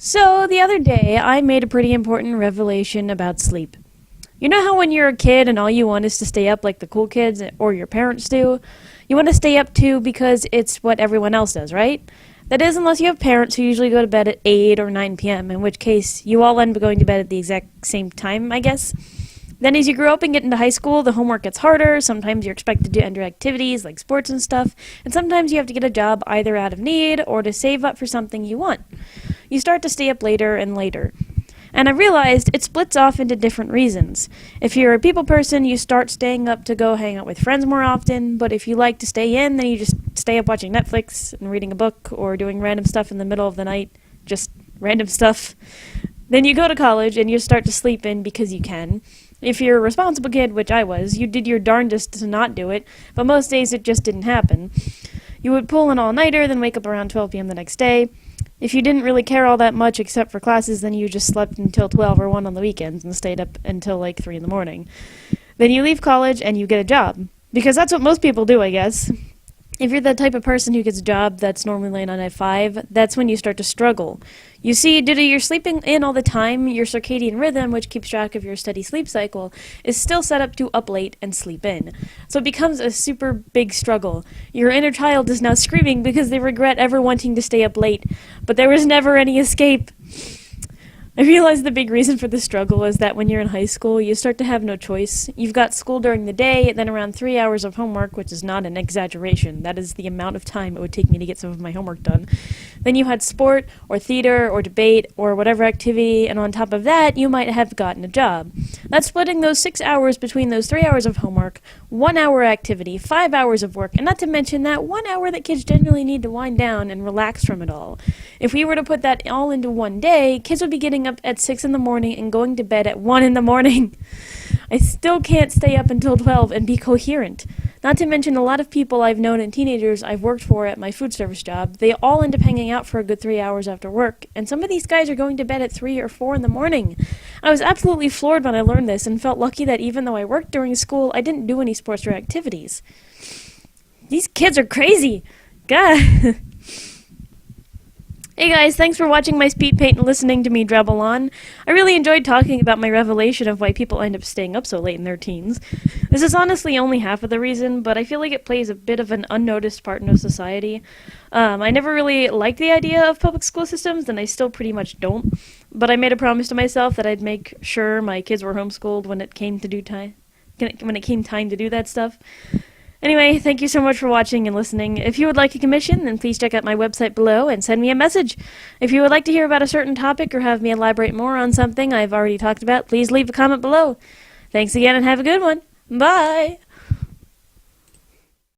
So, the other day, I made a pretty important revelation about sleep. You know how when you're a kid and all you want is to stay up like the cool kids or your parents do? You want to stay up too because it's what everyone else does, right? That is, unless you have parents who usually go to bed at 8 or 9 p.m., in which case you all end up going to bed at the exact same time, I guess. Then as you grow up and get into high school, the homework gets harder. Sometimes you're expected to enter activities like sports and stuff, and sometimes you have to get a job either out of need or to save up for something you want. You start to stay up later and later. And I realized it splits off into different reasons. If you're a people person, you start staying up to go hang out with friends more often, but if you like to stay in, then you just stay up watching Netflix and reading a book or doing random stuff in the middle of the night, just random stuff. Then you go to college and you start to sleep in because you can. If you're a responsible kid, which I was, you did your darndest to not do it, but most days it just didn't happen. You would pull an all-nighter, then wake up around 12 p.m. the next day. If you didn't really care all that much except for classes, then you just slept until 12 or 1 on the weekends and stayed up until like 3 in the morning. Then you leave college and you get a job. Because that's what most people do, I guess. If you're the type of person who gets a job that's normally laying on at 5, that's when you start to struggle. You see, due to your sleeping in all the time, your circadian rhythm, which keeps track of your steady sleep cycle, is still set up to up late and sleep in. So it becomes a super big struggle. Your inner child is now screaming because they regret ever wanting to stay up late, but there was never any escape. I realize the big reason for the struggle is that when you're in high school, you start to have no choice. You've got school during the day, then around 3 hours of homework, which is not an exaggeration. That is the amount of time it would take me to get some of my homework done. Then you had sport, or theater, or debate, or whatever activity, and on top of that, you might have gotten a job. That's splitting those 6 hours between those 3 hours of homework, 1 hour activity, 5 hours of work, and not to mention that 1 hour that kids generally need to wind down and relax from it all. If we were to put that all into one day, kids would be getting up at 6 in the morning and going to bed at 1 in the morning. I still can't stay up until 12 and be coherent. Not to mention a lot of people I've known and teenagers I've worked for at my food service job, they all end up hanging out for a good 3 hours after work, and some of these guys are going to bed at 3 or 4 in the morning. I was absolutely floored when I learned this and felt lucky that even though I worked during school, I didn't do any sports or activities. These kids are crazy. God. Hey guys, thanks for watching my speed paint and listening to me drabble on. I really enjoyed talking about my revelation of why people end up staying up so late in their teens. This is honestly only half of the reason, but I feel like it plays a bit of an unnoticed part in our society. I never really liked the idea of public school systems, and I still pretty much don't. But I made a promise to myself that I'd make sure my kids were homeschooled when it came time to do that stuff. Anyway, thank you so much for watching and listening. If you would like a commission, then please check out my website below and send me a message. If you would like to hear about a certain topic or have me elaborate more on something I've already talked about, please leave a comment below. Thanks again and have a good one. Bye!